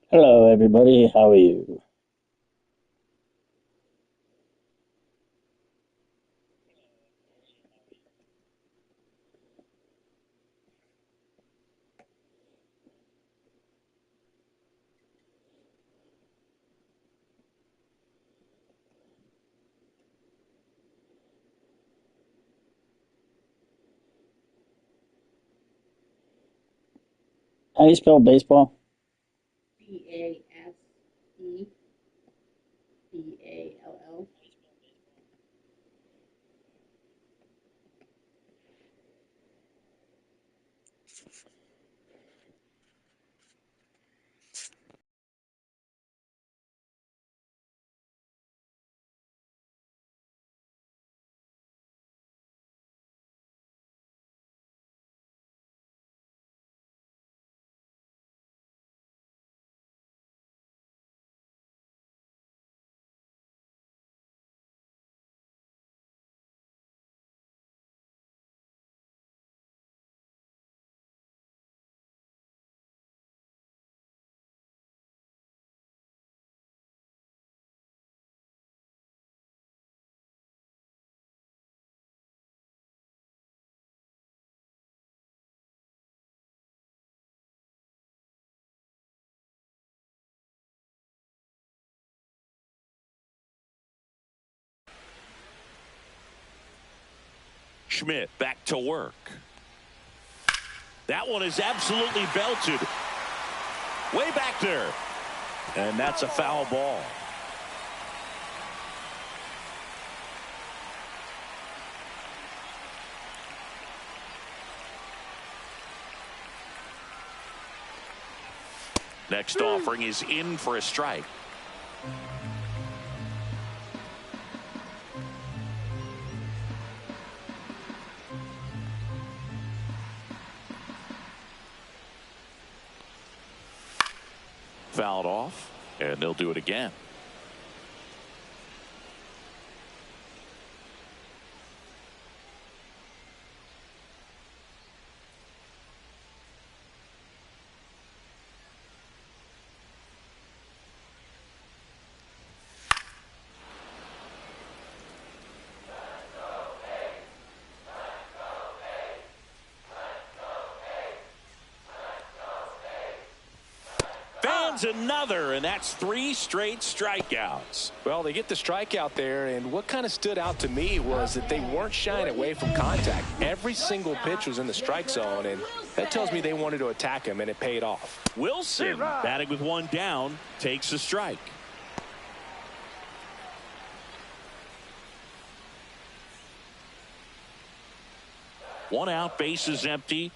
Hello, everybody. How are you? How do you spell baseball? Baseball. Schmidt back to work. That one is absolutely belted. Way back there. And that's a foul ball. Next offering is in for a strike. Fouled off, and they'll do it again. Another, and that's 3 straight strikeouts. Well, they get the strikeout there, and what kind of stood out to me was that they weren't shying away from contact. Every single pitch was in the strike zone, and that tells me they wanted to attack him, and it paid off. Wilson, batting with one down, takes a strike. One out, base is empty.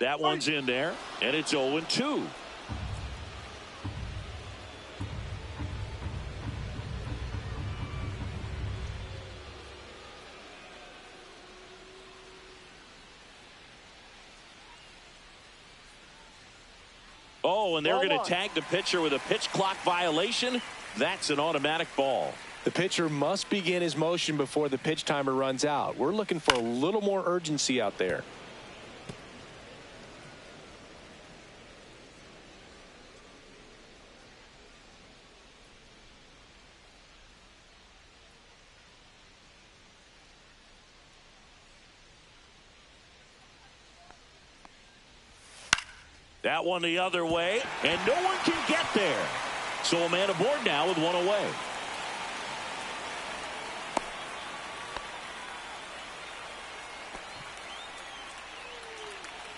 That one's in there, and it's 0-2. Oh, and they're going to tag the pitcher with a pitch clock violation. That's an automatic ball. The pitcher must begin his motion before the pitch timer runs out. We're looking for a little more urgency out there. That one the other way, and no one can get there. So a man aboard now with one away.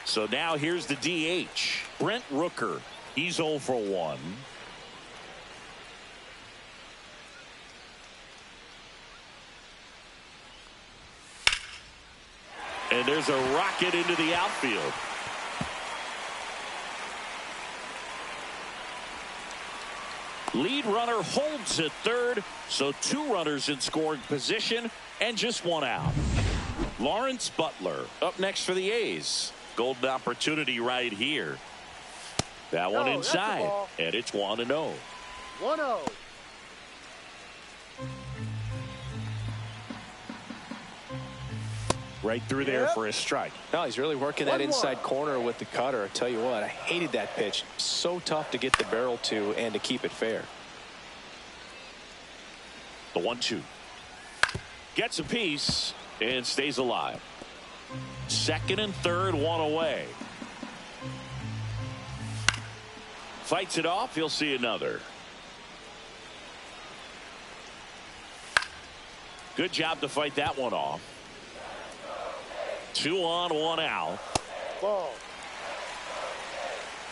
So now here's the DH, Brent Rooker. He's 0 for 1. And there's a rocket into the outfield. Lead runner holds at third, so 2 runners in scoring position and just 1 out. Lawrence Butler up next for the A's. Golden opportunity right here. That one inside, and it's 1-0. 1-0. Right through there for a strike. No, he's really working that inside corner with the cutter. I tell you what, I hated that pitch. So tough to get the barrel to and to keep it fair. The 1-2. Gets a piece and stays alive. Second and third, 1 away. Fights it off. He'll see another. Good job to fight that one off. 2 on, 1 out. Ball.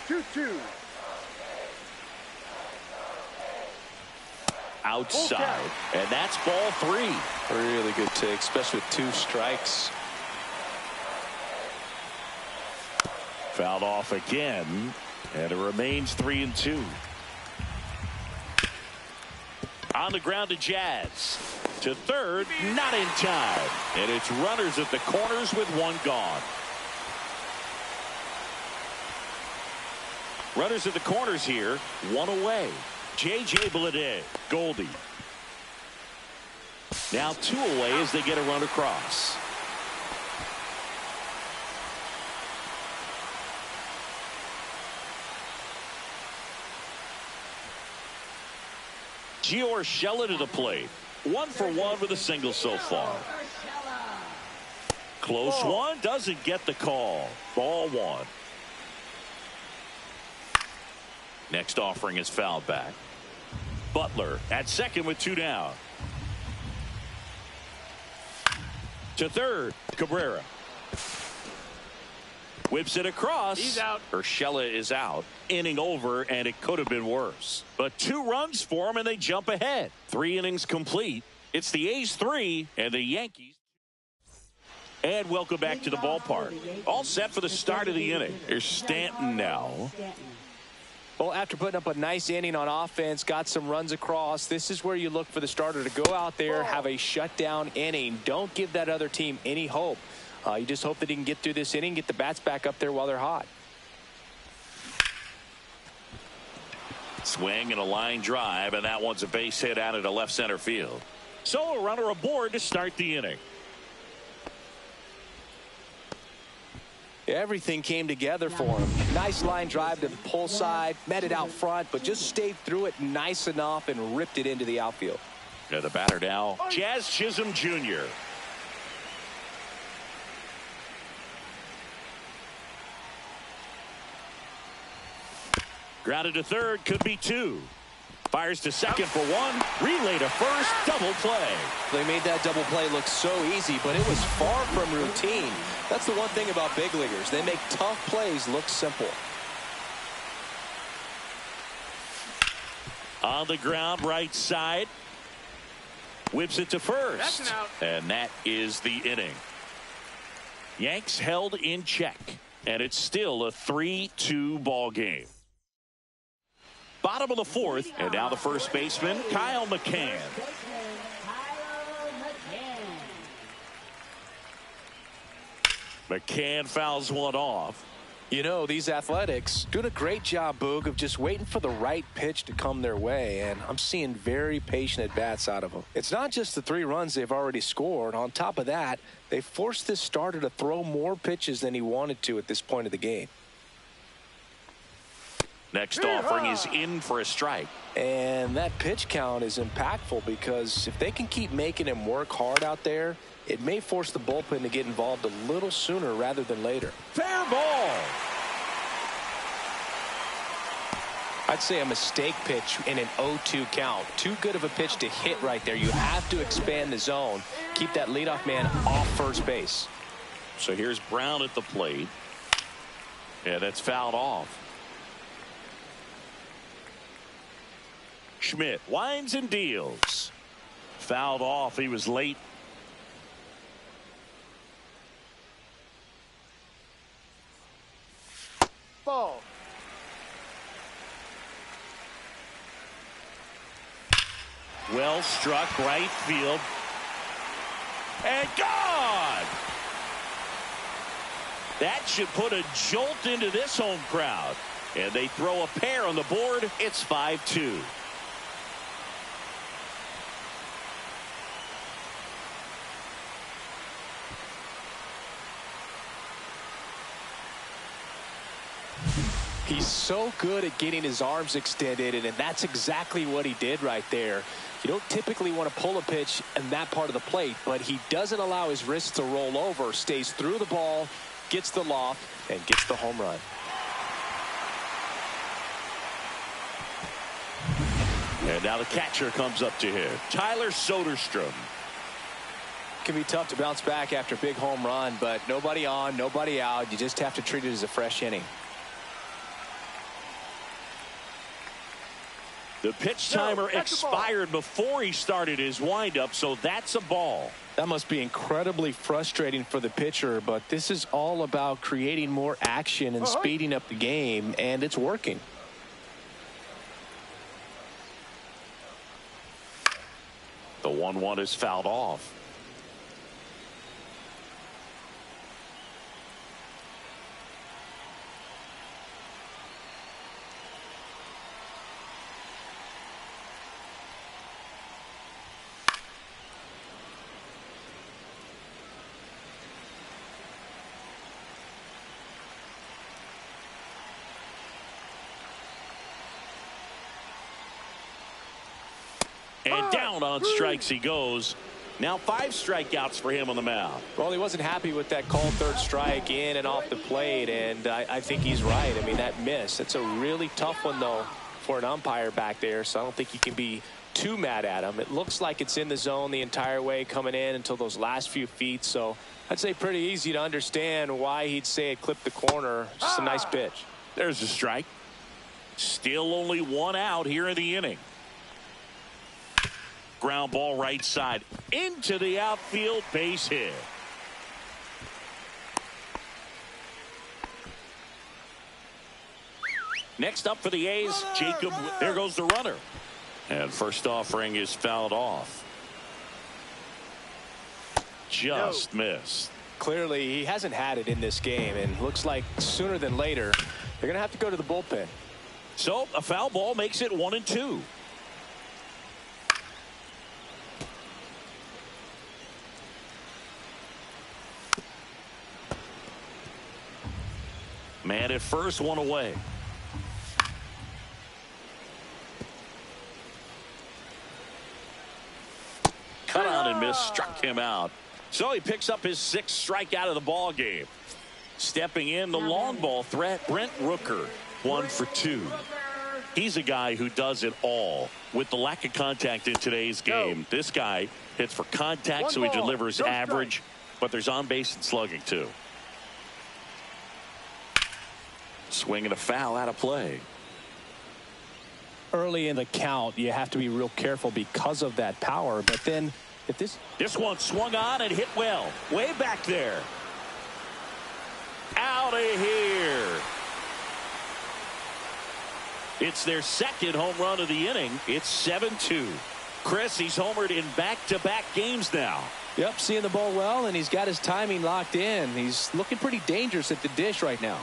2-2. Outside. And that's ball 3. Really good take, especially with 2 strikes. Fouled off again. And it remains 3-2. On the ground to Jazz. To third, not in time. And it's runners at the corners with 1 gone. Runners at the corners here, 1 away. J.J. Bleday, Goldie. Now 2 away as they get a run across. Gio Urshela to the plate. 1 for 1 with a single so far. Close one, doesn't get the call. Ball 1. Next offering is fouled back. Butler at second with 2 down. To third, Cabrera. Whips it across. He's out. Urshela is out. Inning over, and it could have been worse. But 2 runs for him, and they jump ahead. 3 innings complete. It's the A's 3 and the Yankees. And welcome back to the ballpark. All set for the start of the inning. Here's Stanton now. Well, after putting up a nice inning on offense, got some runs across, this is where you look for the starter to go out there, have a shutdown inning. Don't give that other team any hope. You just hope that he can get through this inning, get the bats back up there while they're hot. Swing and a line drive, and that one's a base hit out into left center field. So a runner aboard to start the inning. Everything came together for him. Nice line drive to the pull side, met it out front, but just stayed through it nice enough and ripped it into the outfield. Yeah, the batter now, Jazz Chisholm Jr. Grounded to third, could be 2. Fires to second for 1. Relay to first, double play. They made that double play look so easy, but it was far from routine. That's the one thing about big leaguers. They make tough plays look simple. On the ground, right side. Whips it to first. That's an out. And that is the inning. Yanks held in check. And it's still a 3-2 ball game. Bottom of the 4th, and now the first baseman, Kyle McCann. McCann fouls one off. You know, these Athletics doing a great job, Boog, of just waiting for the right pitch to come their way, and I'm seeing very patient at-bats out of them. It's not just the 3 runs they've already scored. On top of that, they forced this starter to throw more pitches than he wanted to at this point of the game. Next offering is in for a strike. And that pitch count is impactful because if they can keep making him work hard out there, it may force the bullpen to get involved a little sooner rather than later. Fair ball. I'd say a mistake pitch in an 0-2 count. Too good of a pitch to hit right there. You have to expand the zone. Keep that leadoff man off first base. So here's Brown at the plate. Yeah, that's fouled off. Schmidt winds and deals. Fouled off. He was late. Ball. Well struck right field. And gone. That should put a jolt into this home crowd. And they throw a pair on the board. It's 5-2. He's so good at getting his arms extended, and that's exactly what he did right there. You don't typically want to pull a pitch in that part of the plate, but he doesn't allow his wrists to roll over, stays through the ball, gets the loft, and gets the home run. And now the catcher comes up to him, Tyler Soderstrom. It can be tough to bounce back after a big home run, but nobody on, nobody out. You just have to treat it as a fresh inning. The pitch timer expired before he started his windup, so that's a ball. That must be incredibly frustrating for the pitcher, but this is all about creating more action and speeding up the game, and it's working. The 1-1 is fouled off. And down on strikes he goes. Now 5 strikeouts for him on the mound. Well, he wasn't happy with that called third strike in and off the plate, and I think he's right. I mean, that miss, it's a really tough one, though, for an umpire back there, so I don't think you can be too mad at him. It looks like it's in the zone the entire way coming in until those last few feet, so I'd say pretty easy to understand why he'd say it clipped the corner. Just a nice pitch. There's a strike. Still only 1 out here in the inning. Ground ball right side into the outfield, base hit. Next up for the A's, Jacob. There goes the runner. And first offering is fouled off. Just missed. Clearly, he hasn't had it in this game, and looks like sooner than later, they're going to have to go to the bullpen. So a foul ball makes it 1-2. Man at first, 1 away. Cut on and miss, struck him out. So he picks up his 6th strikeout of the ball game. Stepping in, the long ball threat, Brent Rooker, 1 for 2. He's a guy who does it all. With the lack of contact in today's game, this guy hits for contact, so he delivers average, but there's on base and slugging too. Swing and a foul out of play. Early in the count, you have to be real careful because of that power, but then if this one swung on and hit well, way back there. Out of here. It's their 2nd home run of the inning. It's 7-2. Chris, he's homered in back-to-back games now. Yep, seeing the ball well, and he's got his timing locked in. He's looking pretty dangerous at the dish right now.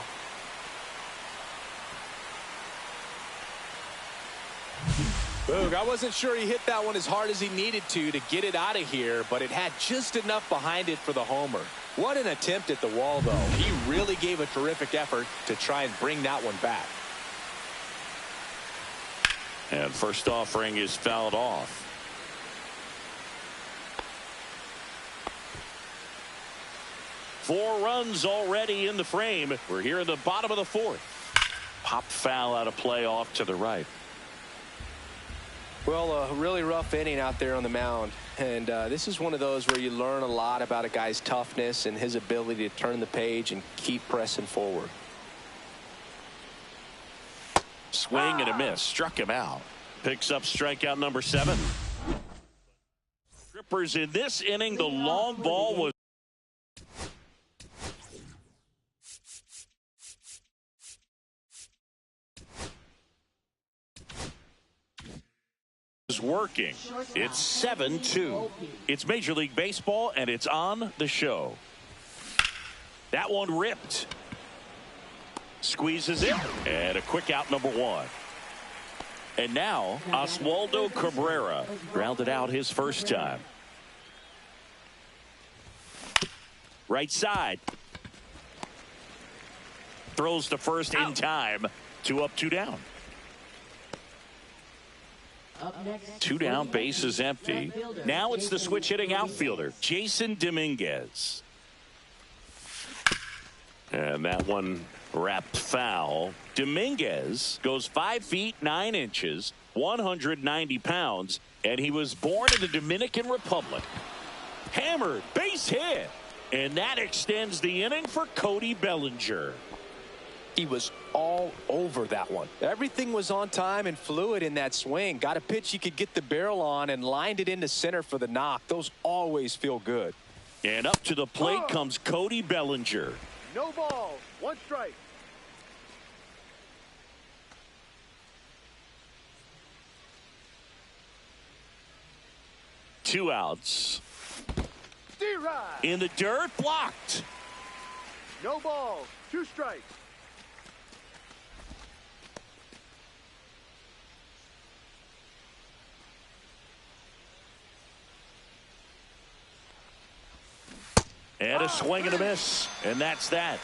Boog, I wasn't sure he hit that one as hard as he needed to get it out of here, but it had just enough behind it for the homer. What an attempt at the wall, though. He really gave a terrific effort to try and bring that one back. And first offering is fouled off. Four runs already in the frame. We're here in the bottom of the 4th. Pop foul out of play off to the right. Well, a really rough inning out there on the mound. And this is one of those where you learn a lot about a guy's toughness and his ability to turn the page and keep pressing forward. Swing and a miss. Struck him out. Picks up strikeout number 7. Trippers in this inning. The long ball was working. It's 7-2. It's Major League Baseball, and it's on the show. That one ripped. Squeezes it, and a quick out, number 1. And now Oswaldo Cabrera grounded out his first time. Right side. Throws to first in time. 2 up, 2 down. 2 down, base is empty. Now it's the switch hitting outfielder, Jason Dominguez. And that one wrapped foul. Dominguez goes 5 feet 9 inches, 190 pounds, and he was born in the Dominican Republic. Hammered, base hit, and that extends the inning for Cody Bellinger. He was all over that one. Everything was on time and fluid in that swing. Got a pitch he could get the barrel on and lined it into center for the knock. Those always feel good. And up to the plate comes Cody Bellinger. No ball. 1 strike. Two outs. D-Ride. In the dirt, blocked. No ball. 2 strikes. And a swing and a miss. And that's that.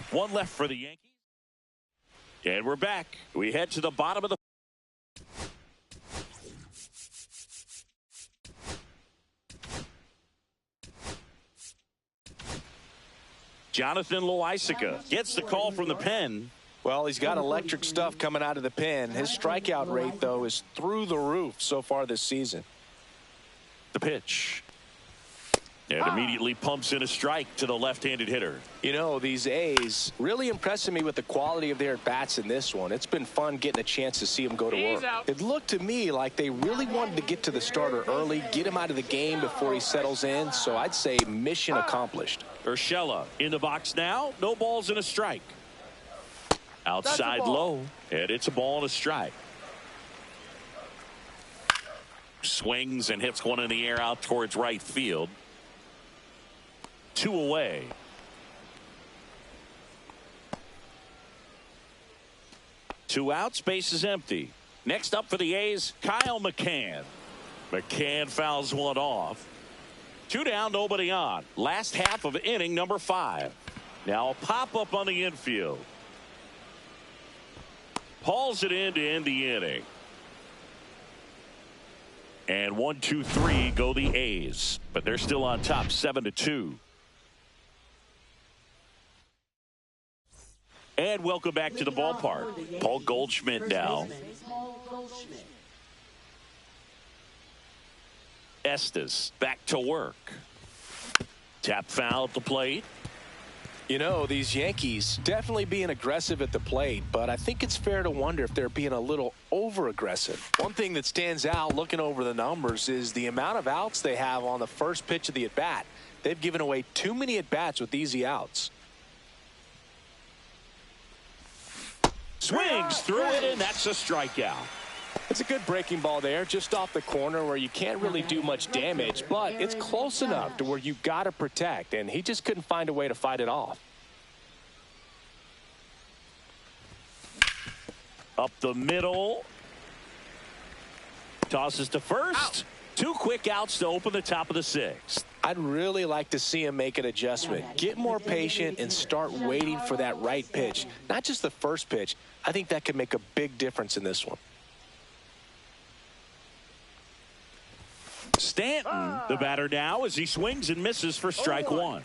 1 left for the Yankees. And we're back. We head to the bottom of the Jonathan Loaisiga gets the call from the pen. Well, he's got electric stuff coming out of the pen. His strikeout rate, though, is through the roof so far this season. The pitch. And immediately pumps in a strike to the left-handed hitter. You know, these A's really impressing me with the quality of their at-bats in this one. It's been fun getting a chance to see them go to work. It looked to me like they really wanted to get to the starter early, get him out of the game before he settles in. So I'd say mission accomplished. Urshela in the box now. No balls and a strike. Outside low. And it's a ball and a strike. Swings and hits one in the air out towards right field. 2 away. Two outs, base is empty. Next up for the A's, Kyle McCann. McCann fouls one off. 2 down, nobody on. Last half of inning number 5. Now a pop up on the infield. Hauls it in to end the inning. And 1, 2, 3 go the A's, but they're still on top 7-2. And welcome back to the ballpark. Paul Goldschmidt now. Estes back to work. Tap foul at the plate. You know, these Yankees definitely being aggressive at the plate, but I think it's fair to wonder if they're being a little over-aggressive. One thing that stands out looking over the numbers is the amount of outs they have on the first pitch of the at-bat. They've given away too many at-bats with easy outs. Swings through it, and that's a strikeout. It's a good breaking ball there, just off the corner where you can't really do much damage, but it's close enough to where you've got to protect, and he just couldn't find a way to fight it off. Up the middle. Tosses to first. 2 quick outs to open the top of the 6th. I'd really like to see him make an adjustment. Get more patient and start waiting for that right pitch. Not just the first pitch. I think that could make a big difference in this one. Stanton, the batter now, as he swings and misses for strike 1.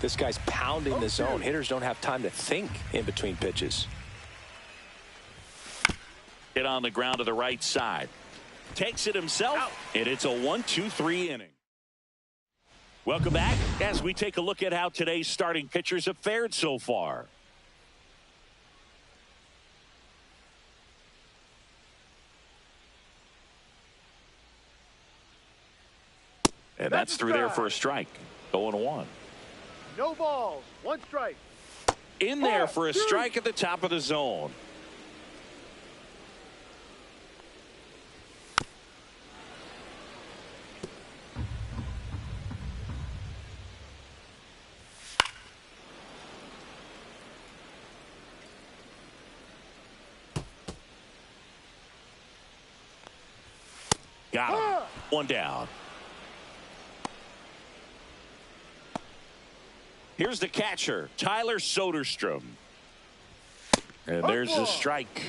This guy's pounding the zone. Hitters don't have time to think in between pitches. Hit on the ground to the right side. Takes it himself, and it's a 1-2-3 inning. Welcome back as we take a look at how today's starting pitchers have fared so far. And that's through there for a strike. 0-1. No balls. 1 strike. In there for a strike at the top of the zone. Got him. 1 down. Here's the catcher, Tyler Soderstrom. And there's the strike.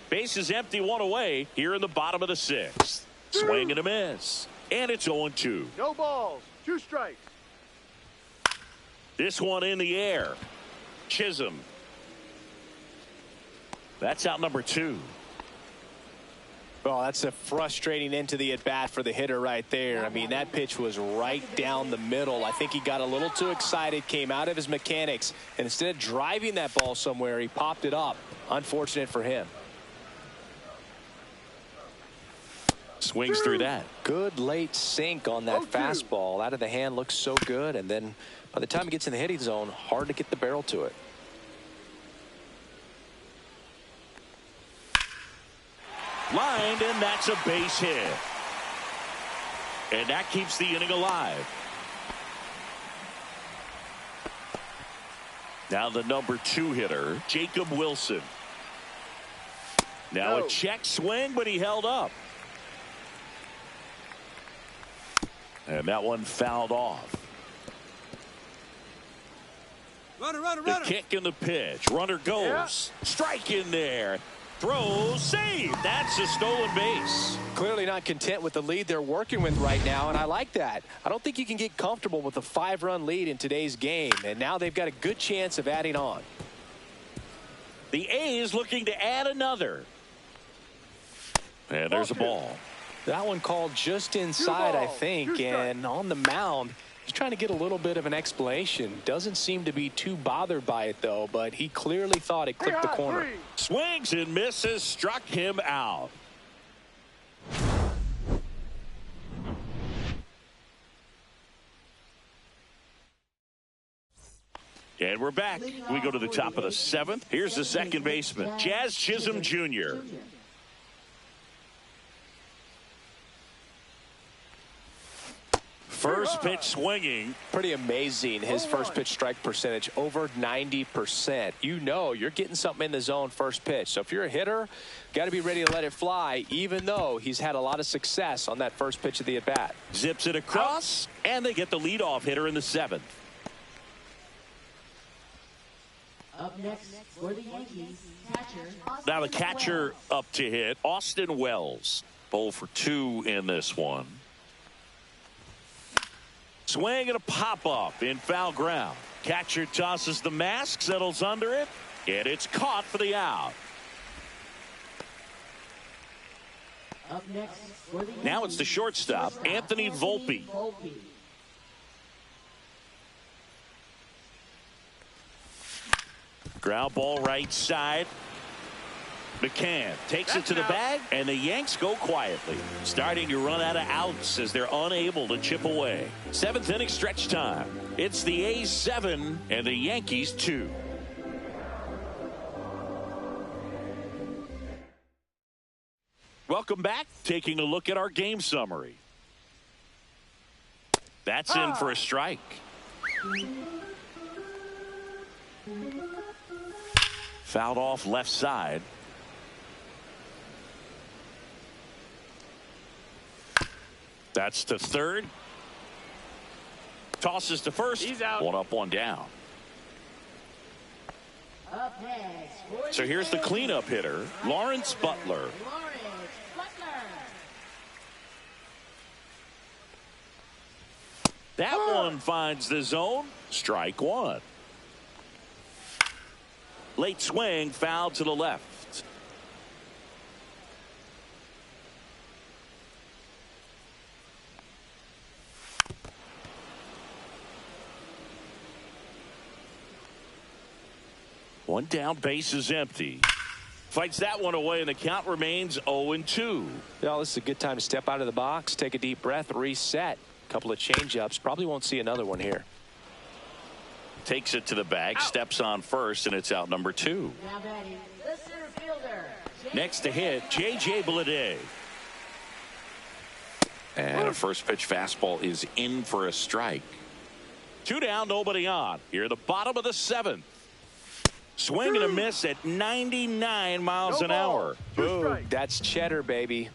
Base is empty, 1 away here in the bottom of the 6th. Swing and a miss. And it's 0-2. No balls. 2 strikes. This one in the air. Chisholm. That's out number 2. Well, that's a frustrating end to the at-bat for the hitter right there. I mean, that pitch was right down the middle. I think he got a little too excited, came out of his mechanics, and instead of driving that ball somewhere, he popped it up. Unfortunate for him. Swings through that. Good late sink on that fastball. Out of the hand, looks so good, and then by the time it gets in the hitting zone, hard to get the barrel to it. Lined, and that's a base hit. And that keeps the inning alive. Now the number 2 hitter, Jacob Wilson. Now a check swing, but he held up. And that one fouled off. Runner, runner, the runner. kick and the pitch. Runner goes. Strike in there. Throws, save. That's a stolen base. Clearly not content with the lead they're working with right now, and I like that. I don't think you can get comfortable with a 5-run lead in today's game, and now they've got a good chance of adding on. The A's looking to add another. And there's a ball. That one called just inside, I think, and on the mound, he's trying to get a little bit of an explanation. Doesn't seem to be too bothered by it, though, but he clearly thought it clipped the corner. Swings and misses, struck him out. And we're back. We go to the top of the 7th. Here's the second baseman, Jazz Chisholm Jr. First pitch swinging. Pretty amazing. His first pitch strike percentage over 90%. You know you're getting something in the zone first pitch. So if you're a hitter, got to be ready to let it fly, even though he's had a lot of success on that first pitch of the at-bat. Zips it across, and they get the leadoff hitter in the 7th. Up next for the Yankees, catcher. Now the catcher up to hit, Austin Wells. 0 for 2 in this one. Swing and a pop-up in foul ground. Catcher tosses the mask, settles under it, and it's caught for the out. Up next for the Yankees, Now it's the shortstop, Anthony Volpe. Ground ball right side. McCann takes it to the bag, and the Yanks go quietly, starting to run out of outs as they're unable to chip away. 7th inning stretch time. It's the A's 7 and the Yankees 2. Welcome back. Taking a look at our game summary. That's in for a strike. Fouled off left side. That's to third. Tosses to first. He's out. 1 up, 1 down. Up next for So here's the cleanup hitter, Lawrence Butler. Lawrence Butler. That one finds the zone. Strike one. Late swing, foul to the left. One down, base is empty. Fights that one away, and the count remains 0-2. Well, this is a good time to step out of the box, take a deep breath, reset. A couple of change-ups. Probably won't see another one here. Takes it to the bag, steps on first, and it's out number 2. Now batting, the center fielder. Next to hit, J.J. Bleday. And a first pitch fastball is in for a strike. 2 down, nobody on. Here, the bottom of the 7th. Swing and a miss at 99 miles an hour. Boom. That's cheddar, baby.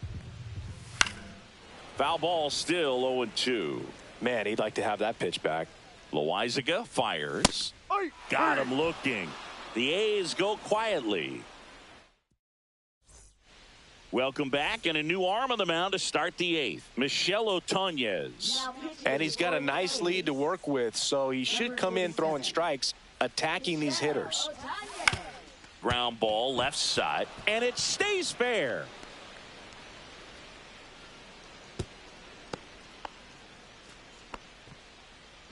Foul ball still 0-2. Man, he'd like to have that pitch back. Loizaga fires. Got him looking. The A's go quietly. Welcome back, and a new arm on the mound to start the 8th. Michel Otoñez. And he's got a nice lead to work with, so he should come in throwing strikes, attacking these hitters. Ground ball left side, and it stays fair.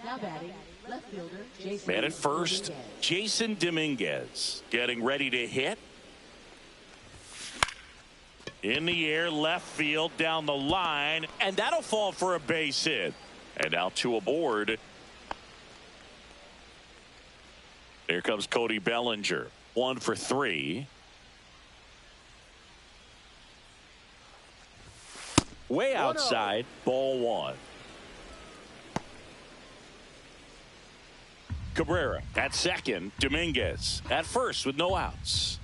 Now batting, left fielder, Jason. Man at first, Dominguez. Jason Dominguez getting ready to hit. In the air, left field, down the line, and that'll fall for a base hit. And now 2 aboard. Here comes Cody Bellinger. 1 for 3. Way outside, ball 1. Cabrera at second. Dominguez at first with no outs.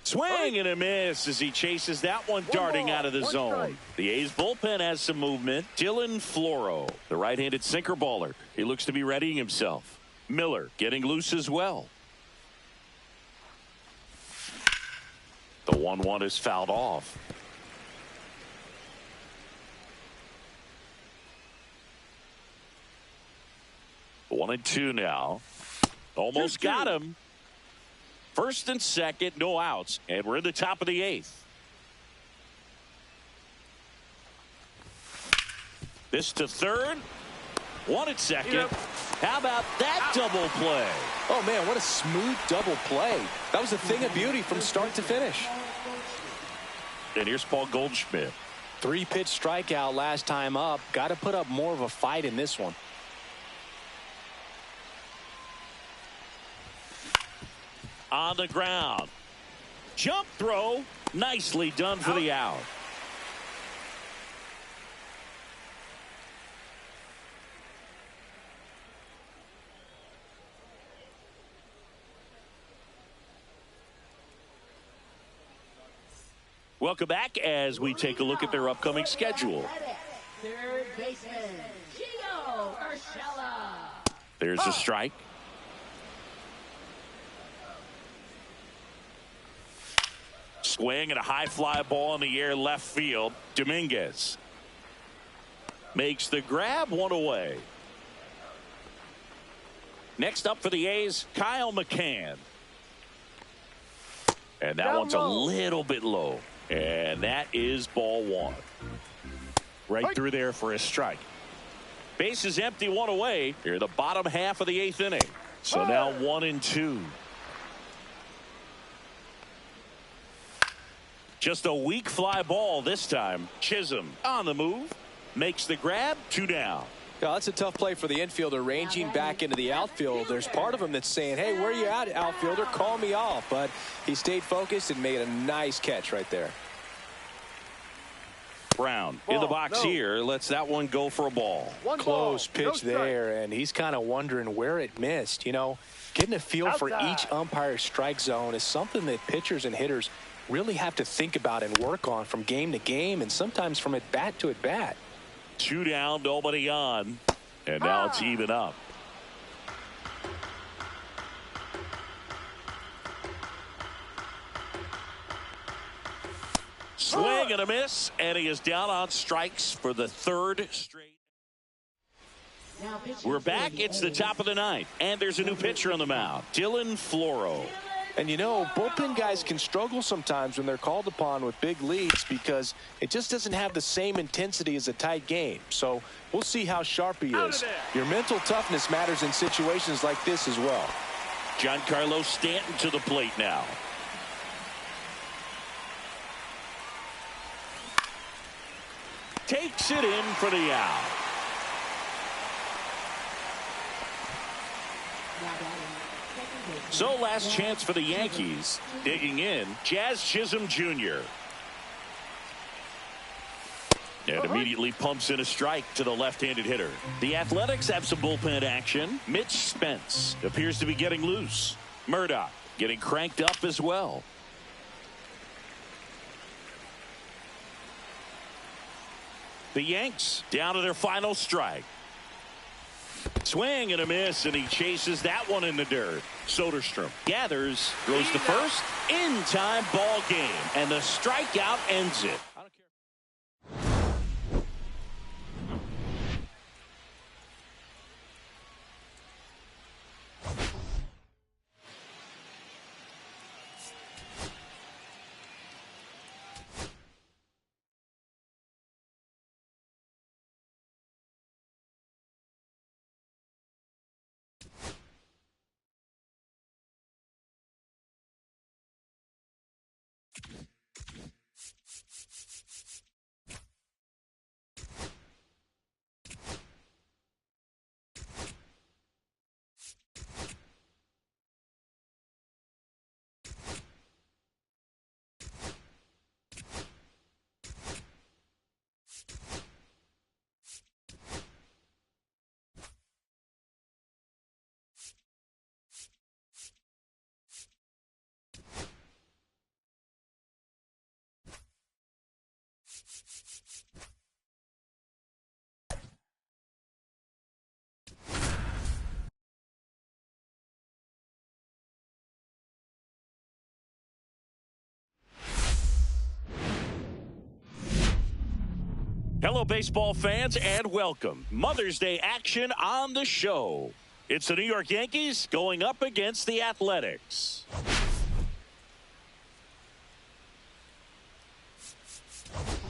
Swing and a miss as he chases that one darting out of the zone. The A's bullpen has some movement. Dylan Floro, the right-handed sinker baller. He looks to be readying himself. Miller getting loose as well. The 1-1 is fouled off. One and 2 now. Almost got him. First and second, no outs, and we're in the top of the 8th. This to third. 1 at second. How about that double play? Oh, man, what a smooth double play. That was a thing of beauty from start to finish. And here's Paul Goldschmidt. 3-pitch strikeout last time up. Got to put up more of a fight in this one. On the ground. Jump throw. Nicely done for the out. Welcome back as we take a look at their upcoming schedule. Third baseman, Gio Urshela. There's a strike. Swing and a high fly ball in the air left field. Dominguez makes the grab, 1 away. Next up for the A's, Kyle McCann. And that one's a little bit low. And that is ball 1. Right through there for a strike. Base is empty, 1 away. Here, the bottom half of the 8th inning. So now 1 and 2. Just a weak fly ball this time. Chisholm on the move. Makes the grab. 2 down. Yeah, that's a tough play for the infielder ranging back into the outfield. There's part of him that's saying, hey, where you at, outfielder? Call me off. But he stayed focused and made a nice catch right there. Brown in the box here. Lets that one go for a ball. Close pitch there, and he's kind of wondering where it missed. You know, getting a feel for each umpire's strike zone is something that pitchers and hitters really have to think about and work on from game to game and sometimes from at bat to at bat. 2 down, nobody on, and now it's even up. Swing and a miss, and he is down on strikes for the 3rd straight. Now pitching We're for back. It's the top of the ninth, and there's a new pitcher on the mound, Dylan Floro. And you know, bullpen guys can struggle sometimes when they're called upon with big leads because it just doesn't have the same intensity as a tight game. So we'll see how sharp he is. Your mental toughness matters in situations like this as well. Giancarlo Stanton to the plate now. Takes it in for the out. So last chance for the Yankees. Digging in, Jazz Chisholm Jr. And immediately pumps in a strike to the left-handed hitter. The Athletics have some bullpen action. Mitch Spence appears to be getting loose. Murdoch getting cranked up as well. The Yanks down to their final strike. Swing and a miss, and he chases that one in the dirt. Soderstrom gathers, throws to first, in time, ball game, and the strikeout ends it. Hello, baseball fans, and welcome. Mother's Day action on the show. It's the New York Yankees going up against the Athletics.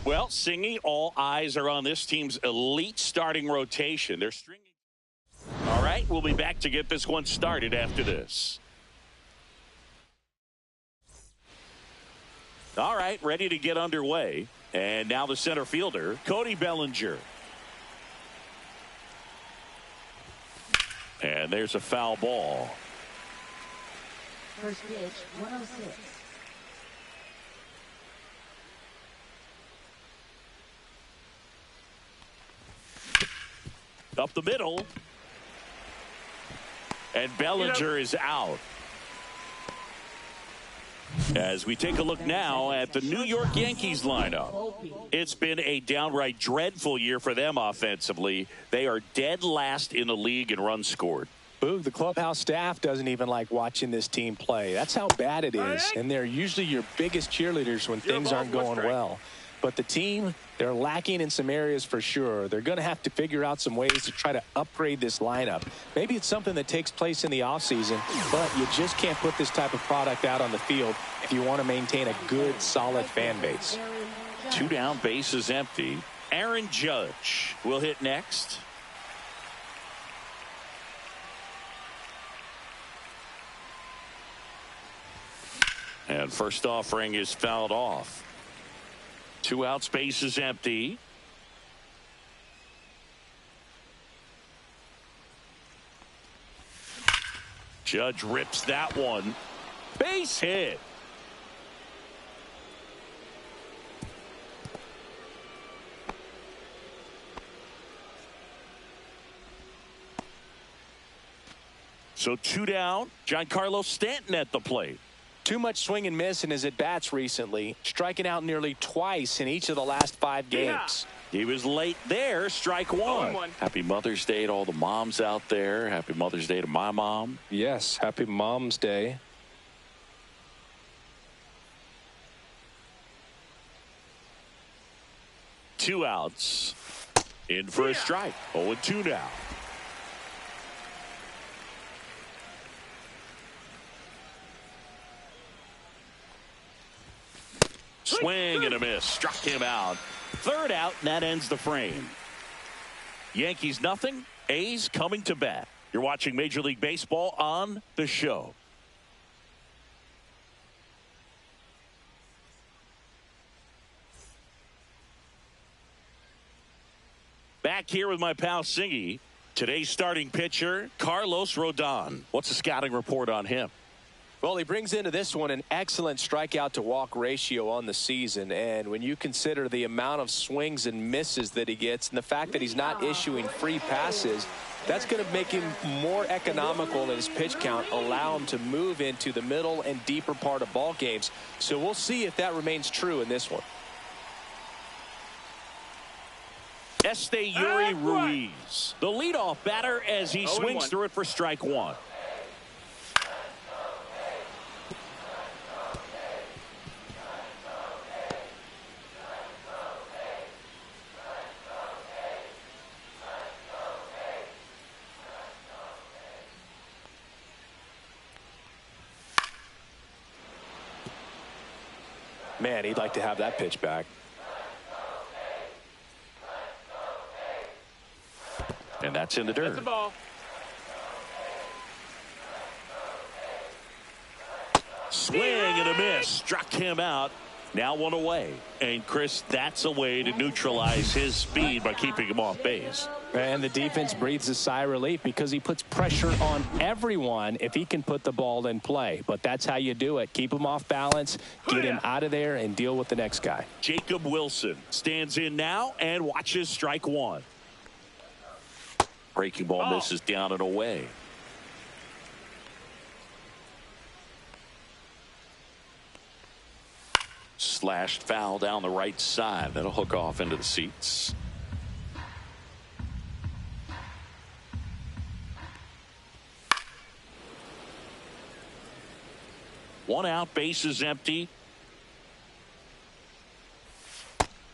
Well, Singy, all eyes are on this team's elite starting rotation. They're stringing. All right, we'll be back to get this one started after this. All right, ready to get underway. And now the center fielder, Cody Bellinger. And there's a foul ball. First pitch, 106. Up the middle. And Bellinger is out. As we take a look now at the New York Yankees lineup. It's been a downright dreadful year for them offensively. They are dead last in the league in runs scored. Boog, the clubhouse staff doesn't even like watching this team play. That's how bad it is. And they're usually your biggest cheerleaders when things aren't going well. But the team, they're lacking in some areas for sure. They're going to have to figure out some ways to try to upgrade this lineup. Maybe it's something that takes place in the offseason, but you just can't put this type of product out on the field if you want to maintain a good, solid fan base. 2 down, bases empty. Aaron Judge will hit next. And first offering is fouled off. 2 outs, bases empty. Judge rips that one. Base hit. So 2 down. Giancarlo Stanton at the plate. Too much swing and miss in his at-bats recently, striking out nearly twice in each of the last 5 games. He was late there, strike one. Happy Mother's Day to all the moms out there. Happy Mother's Day to my mom. Yes, happy Mom's Day. Two outs. In for a strike. 0-2 now. Swing and a miss. Struck him out. Third out, and that ends the frame. Yankees nothing. A's coming to bat. You're watching Major League Baseball on The Show. Back here with my pal Singy. Today's starting pitcher, Carlos Rodon. What's the scouting report on him? Well, he brings into this one an excellent strikeout to walk ratio on the season. And when you consider the amount of swings and misses that he gets and the fact that he's not issuing free passes, that's going to make him more economical in his pitch count, allow him to move into the middle and deeper part of ball games. So we'll see if that remains true in this one. Esteury Ruiz, the leadoff batter as he swings through it for strike one. Man, he'd like to have that pitch back. And that's in the dirt. That's the ball. Swing and a miss. Struck him out. Now one away. And Chris, that's a way to neutralize his speed by keeping him off base. And the defense breathes a sigh of relief because he puts pressure on everyone if he can put the ball in play. But that's how you do it. Keep him off balance, get him out of there, and deal with the next guy. Jacob Wilson stands in now and watches strike one. Breaking ball misses down and away. Slashed foul down the right side. That'll hook off into the seats. One out, base is empty.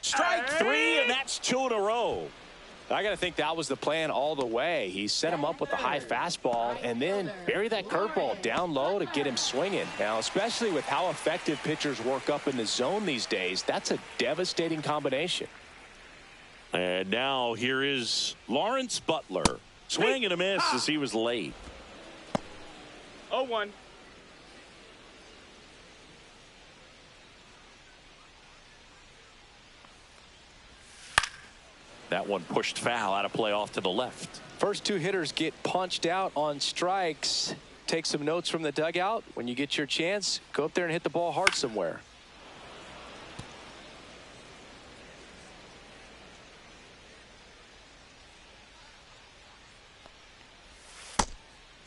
Strike three, and that's two in a row. I got to think that was the plan all the way. He set him up with a high fastball and then bury that curveball down low to get him swinging. Now, especially with how effective pitchers work up in the zone these days, that's a devastating combination. And now here is Lawrence Butler. Swing and a miss as he was late. 0-1. That one pushed foul out of play off to the left. First two hitters get punched out on strikes. Take some notes from the dugout. When you get your chance, go up there and hit the ball hard somewhere.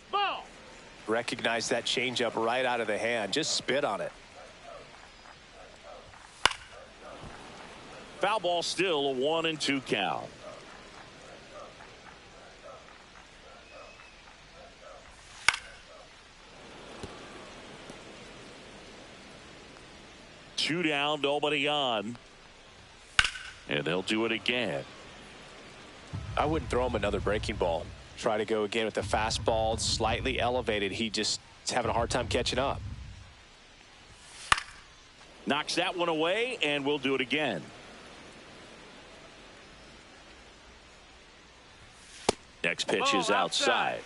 Ball. Recognize that changeup right out of the hand. Just spit on it. Foul ball, still a 1-2 count. Two down, nobody on. And they'll do it again. I wouldn't throw him another breaking ball. Try to go again with the fastball, slightly elevated. He just is having a hard time catching up. Knocks that one away, and we'll do it again. Next pitch is outside.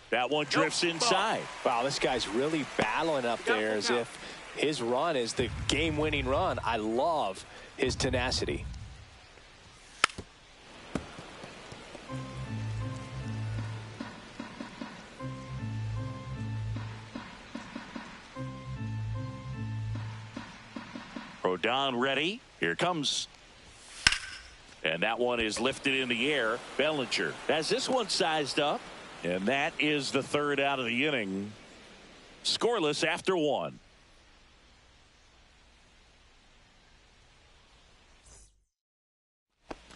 That one drifts inside. Wow, this guy's really battling up there as if his run is the game-winning run. I love his tenacity. Rodon ready. Here comes. And that one is lifted in the air. Bellinger has this one sized up. And that is the third out of the inning. Scoreless after one.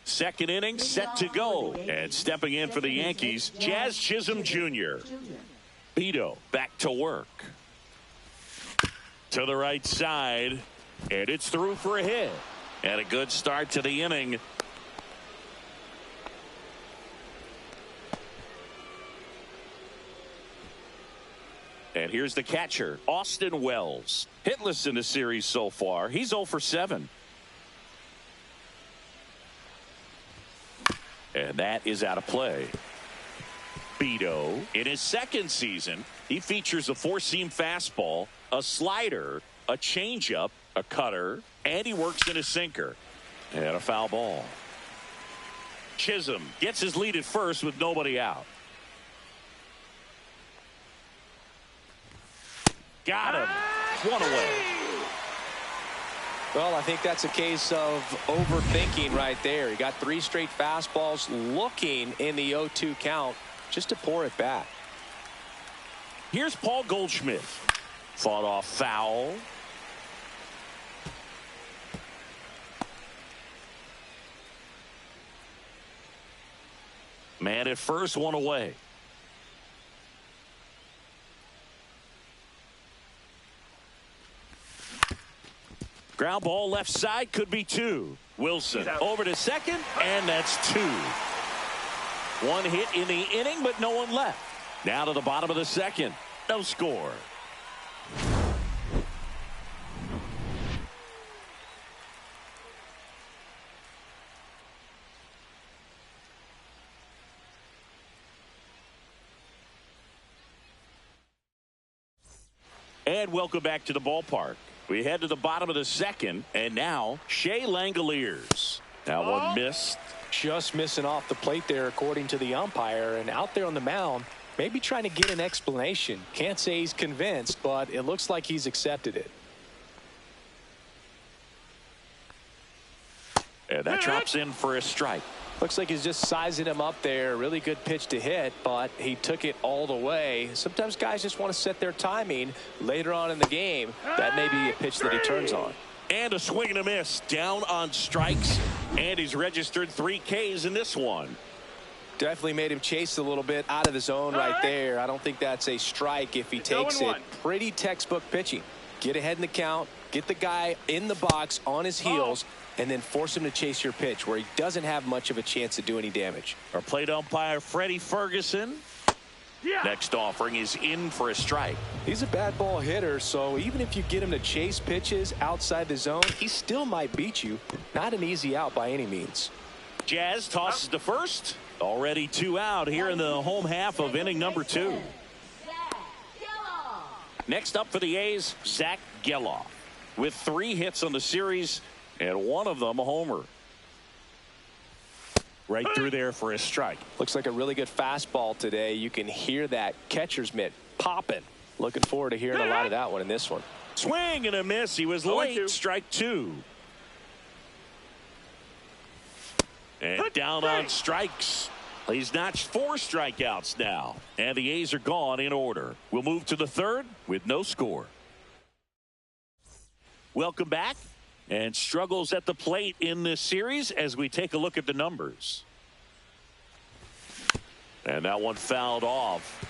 Second inning set to go. And stepping in for the Yankees, Jazz Chisholm Jr. Beto back to work. To the right side. And it's through for a hit. And a good start to the inning. And here's the catcher, Austin Wells. Hitless in the series so far. He's 0 for 7. And that is out of play. Beto, in his second season, he features a four-seam fastball, a slider, a changeup, a cutter, and he works in a sinker. And a foul ball. Chisholm gets his lead at first with nobody out. Got him. One away. Well, I think that's a case of overthinking right there. He got 3 straight fastballs looking in the 0-2 count just to pour it back. Here's Paul Goldschmidt. Fought off foul. Man at first, one away. Ground ball left side, could be 2. Wilson over to second, and that's 2. 1 hit in the inning, but no one left. Now to the bottom of the second. No score. And welcome back to the ballpark. We head to the bottom of the second, and now Shea Langoliers. That one missed. Just missing off the plate there, according to the umpire, and out there on the mound, maybe trying to get an explanation. Can't say he's convinced, but it looks like he's accepted it. And that drops in for a strike. Looks like he's just sizing him up there. Really good pitch to hit, but he took it all the way. Sometimes guys just want to set their timing later on in the game. That may be a pitch that he turns on. And a swing and a miss. Down on strikes. And he's registered 3 Ks in this one. Definitely made him chase a little bit out of the zone right there. I don't think that's a strike if he takes it. Pretty textbook pitching. Get ahead in the count. Get the guy in the box on his heels. And then force him to chase your pitch where he doesn't have much of a chance to do any damage. Our plate umpire, Freddie Ferguson. Yeah. Next offering is in for a strike. He's a bad ball hitter, so even if you get him to chase pitches outside the zone, he still might beat you. Not an easy out by any means. Jazz tosses to first. Already 2 out here in the home half of inning number 2. Next up for the A's, Zach Geloff, with 3 hits on the series, and one of them a homer. Right through there for a strike. Looks like a really good fastball today. You can hear that catcher's mitt popping. Looking forward to hearing a lot of that one in this one. Swing and a miss. He was late. Strike 2. And down on strikes. He's notched 4 strikeouts now. And the A's are gone in order. We'll move to the third with no score. Welcome back. And struggles at the plate in this series as we take a look at the numbers. And that one fouled off.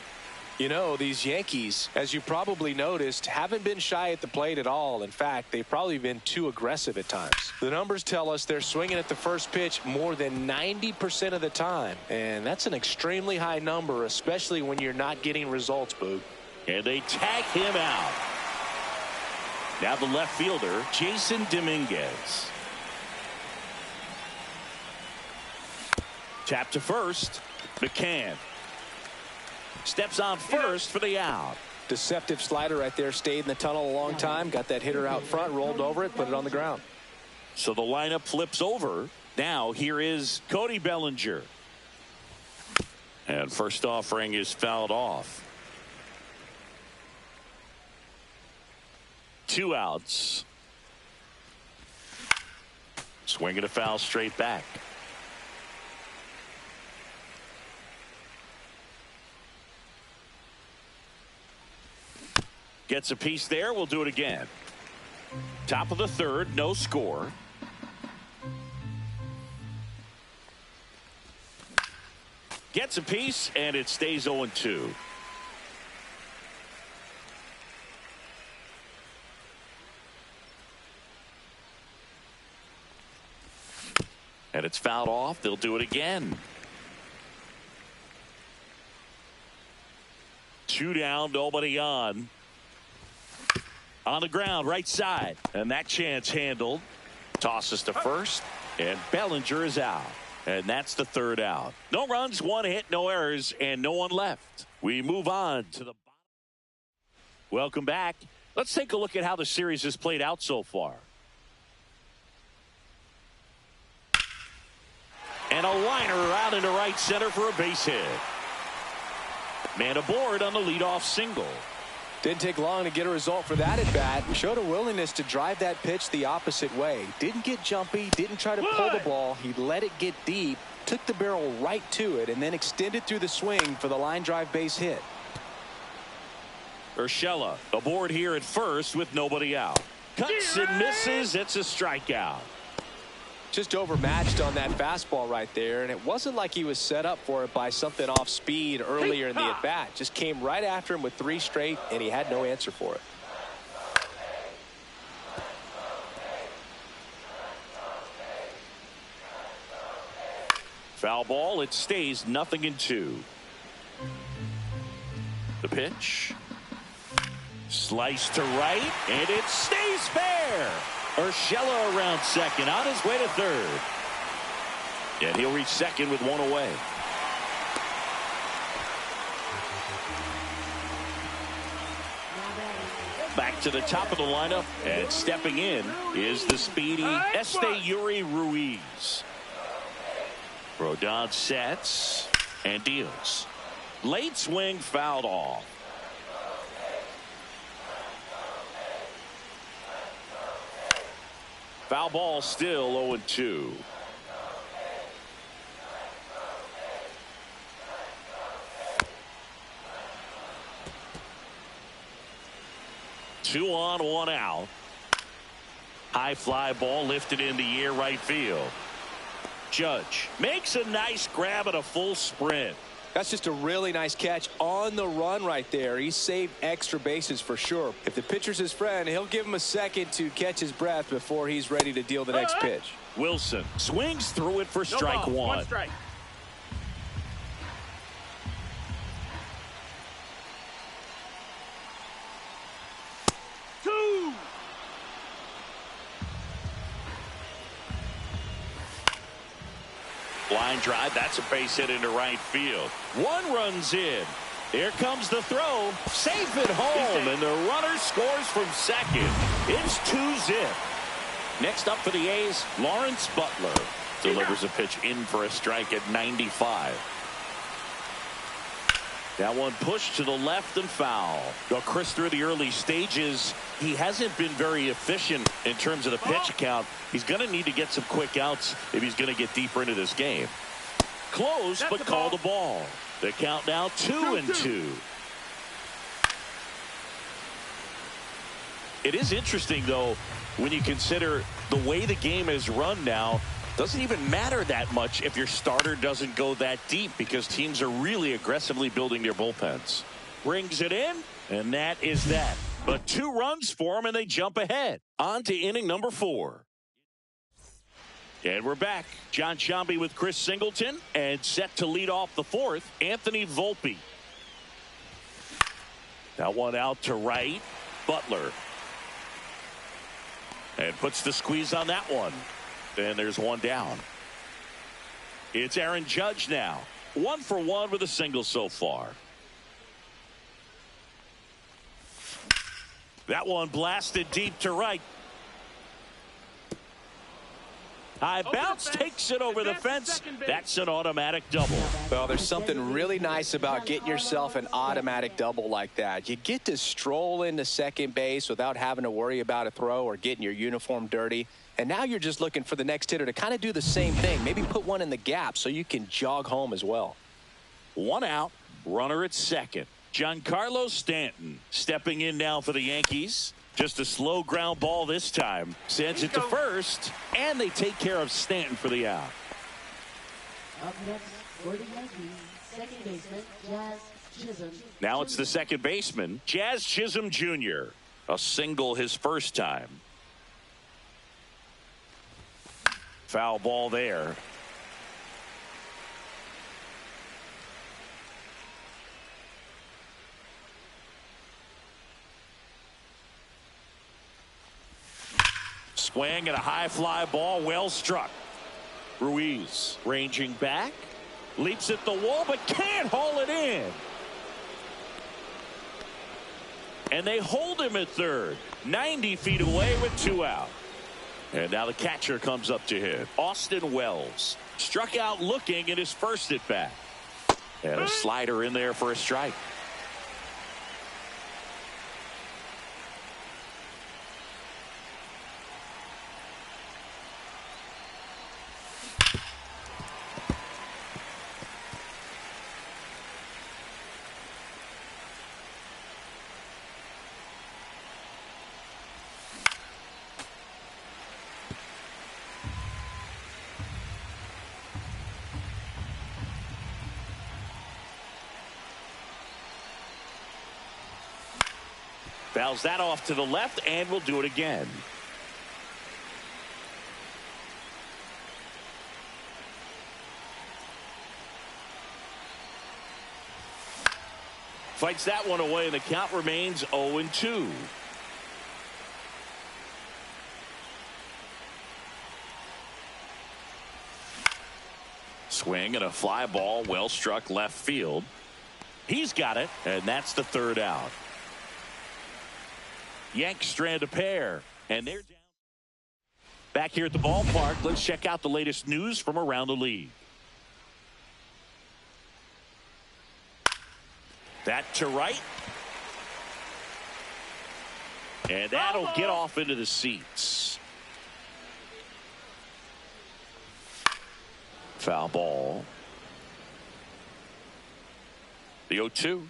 You know, these Yankees, as you probably noticed, haven't been shy at the plate at all. In fact, they've probably been too aggressive at times. The numbers tell us they're swinging at the first pitch more than 90% of the time. And that's an extremely high number, especially when you're not getting results, Boog. And they tag him out. Now the left fielder, Jason Dominguez. Tap to first. McCann steps on first for the out. Deceptive slider right there. Stayed in the tunnel a long time. Got that hitter out front, rolled over it, put it on the ground. So the lineup flips over. Now here is Cody Bellinger. And first offering is fouled off. 2 outs. Swinging a foul straight back. Gets a piece there. We'll do it again. Top of the third, no score. Gets a piece, and it stays 0-2. And it's fouled off. They'll do it again. 2 down, nobody on. On the ground, right side. And that chance handled. Tosses to first. And Bellinger is out. And that's the 3rd out. No runs, 1 hit, no errors, and no one left. We move on to the bottom. Welcome back. Let's take a look at how the series has played out so far. And a liner out into right center for a base hit. Man aboard on the leadoff single. Didn't take long to get a result for that at bat. Showed a willingness to drive that pitch the opposite way. Didn't get jumpy, didn't try to pull the ball. He let it get deep, took the barrel right to it, and then extended through the swing for the line drive base hit. Urshela aboard here at first with nobody out. Cuts and misses. It's a strikeout. Just overmatched on that fastball right there, and it wasn't like he was set up for it by something off speed earlier in the at bat. Just came right after him with 3 straight, and he had no answer for it. Foul ball. It stays 0-2. The pitch. Slice to right, and it stays fair. Urshela around second, on his way to third. And he'll reach second with 1 away. Back to the top of the lineup, and stepping in is the speedy Esteury Ruiz. Rodon sets and deals. Late swing fouled off. Foul ball, still 0-2. Two on, 1 out. High fly ball lifted in the air, right field. Judge makes a nice grab at a full sprint. That's just a really nice catch on the run right there. He saved extra bases for sure. If the pitcher's his friend, he'll give him a second to catch his breath before he's ready to deal the next pitch. Wilson swings through it for strike 1. Strike. Line drive, that's a base hit into right field. 1 runs in. Here comes the throw. Safe at home, and the runner scores from second. It's 2-zip. Next up for the A's, Lawrence Butler delivers a pitch in for a strike at 95. That one pushed to the left and foul. Well, Chris, through the early stages, he hasn't been very efficient in terms of the pitch count. He's going to need to get some quick outs if he's going to get deeper into this game. Close, but called the ball. The count now 2-2. It is interesting, though, when you consider the way the game is run now. Doesn't even matter that much if your starter doesn't go that deep, because teams are really aggressively building their bullpens. Brings it in, and that is that. But 2 runs for them, and they jump ahead. On to inning number 4. And we're back. John Sciambi with Chris Singleton, and set to lead off the 4th, Anthony Volpe. That one out to right. Butler. And puts the squeeze on that one. And there's 1 down. It's Aaron Judge now. 1 for 1 with a single so far. That one blasted deep to right. High bounce takes it over the fence. That's an automatic double. Well, there's something really nice about getting yourself an automatic double like that. You get to stroll into second base without having to worry about a throw or getting your uniform dirty. And now you're just looking for the next hitter to kind of do the same thing. Maybe put one in the gap so you can jog home as well. 1 out, runner at second. Giancarlo Stanton stepping in now for the Yankees. Just a slow ground ball this time. Sends it to first, and they take care of Stanton for the out. Up next for the Yankees, second baseman Jazz Chisholm. Now it's the second baseman, Jazz Chisholm Jr. A single his first time. Foul ball there. swing and a high fly ball, well struck. Ruiz ranging back, leaps at the wall, but can't haul it in. And they hold him at third, 90 feet away with 2 out. And now the catcher comes up to him. Austin Wells struck out looking in his first at bat. And a slider in there for a strike. Fouls that off to the left, and we'll do it again. Fights that one away, and the count remains 0-2. Swing and a fly ball, well struck left field. He's got it, and that's the 3rd out. Yanks strand a pair, and they're down. Back here at the ballpark, let's check out the latest news from around the league. That to right. And that'll get off into the seats. Foul ball. The 0-2.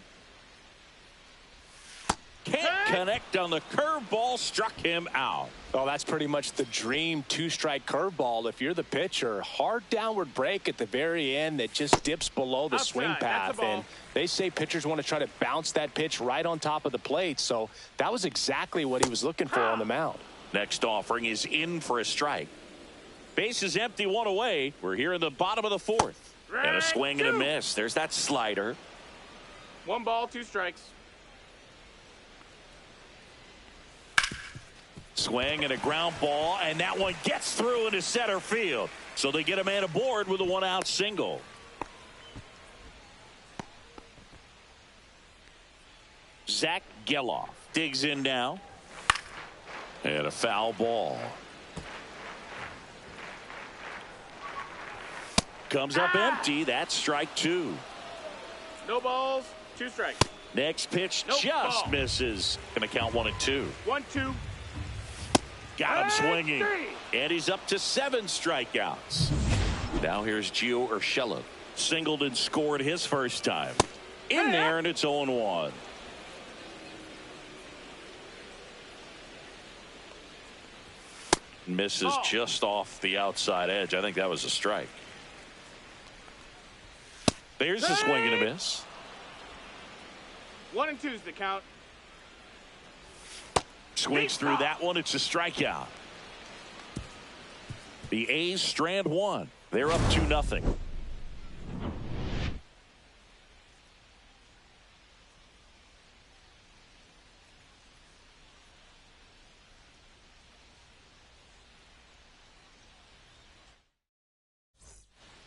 Can't connect on the curveball, struck him out. Oh, that's pretty much the dream 2-strike curveball. If you're the pitcher, hard downward break at the very end that just dips below the swing path. And they say pitchers want to try to bounce that pitch right on top of the plate. So that was exactly what he was looking for on the mound. Next offering is in for a strike. Base is empty, 1 away. We're here in the bottom of the 4th. And a swing and a miss. There's that slider. 1 ball, 2 strikes. Swing and a ground ball, and that one gets through into center field. So they get a man aboard with a 1-out single. Zach Geloff digs in now. And a foul ball. Comes up empty. That's strike 2. No balls, 2 strikes. Next pitch just misses. Gonna count 1-2. 1-2. Got him swinging. And he's up to 7 strikeouts. Now here's Gio Urshela. Singled and scored his first time. In there, and it's 0-1. Misses just off the outside edge. I think that was a strike. There's a swing and a miss. 1 and 2's the count. Swings through that one. It's a strikeout. The A's strand 1. They're up 2-0.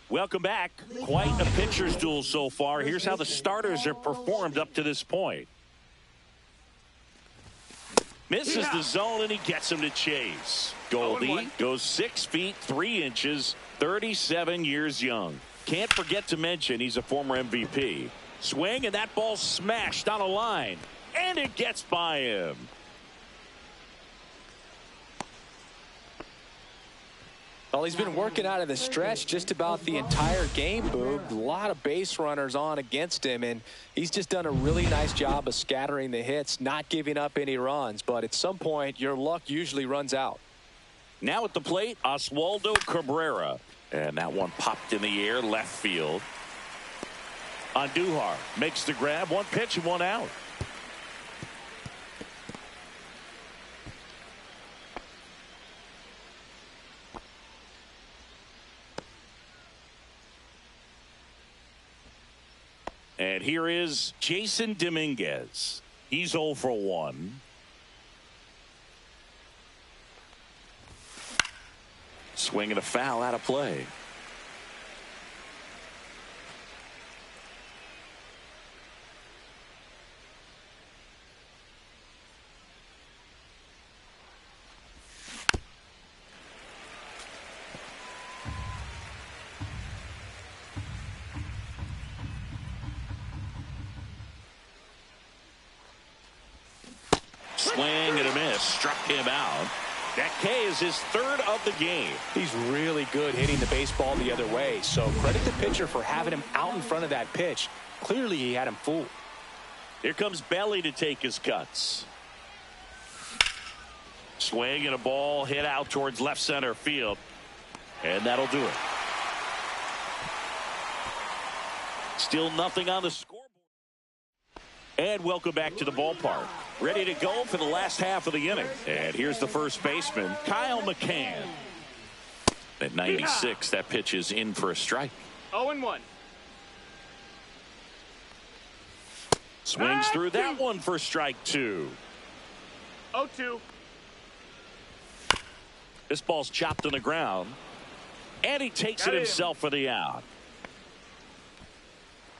Welcome back. Quite a pitcher's duel so far. Here's how the starters have performed up to this point. Misses the zone, and he gets him to chase. Goldie goes 6 feet 3 inches, 37 years young. Can't forget to mention he's a former MVP. Swing, and that ball smashed on a line, and it gets by him. Well, he's been working out of the stretch just about the entire game, Boog. A lot of base runners on against him, and he's just done a really nice job of scattering the hits, not giving up any runs. But at some point, your luck usually runs out. Now at the plate, Oswaldo Cabrera. And that one popped in the air, left field. Andujar makes the grab. 1 pitch and 1 out. And here is Jason Dominguez. He's 0 for 1. Swing and a foul out of play. Swing and a miss. Struck him out. That K is his third of the game. He's really good hitting the baseball the other way, so credit the pitcher for having him out in front of that pitch. Clearly he had him fooled. Here comes Belly to take his cuts. Swing and a ball hit out towards left center field. And that'll do it. Still nothing on the scoreboard. And welcome back to the ballpark. Ready to go for the last half of the inning. And here's the first baseman, Kyle McCann. At 96, that pitch is in for a strike. 0-1. Swings through that one for strike 2. 0-2. This ball's chopped on the ground. And he takes it himself for the out.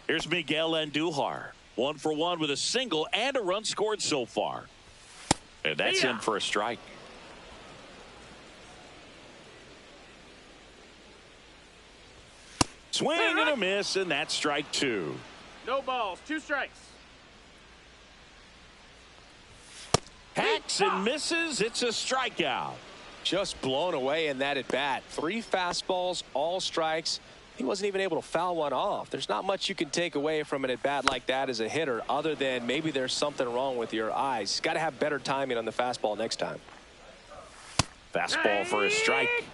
Here's Miguel Andujar. 1 for 1 with a single and a run scored so far. And that's in for a strike. Swing and a miss, and that's strike 2. No balls, 2 strikes. Hacks and misses. It's a strikeout. Just blown away in that at bat. 3 fastballs, all strikes. He wasn't even able to foul one off. There's not much you can take away from an at bat like that as a hitter, other than maybe there's something wrong with your eyes. Got to have better timing on the fastball next time. Fastball for a strike.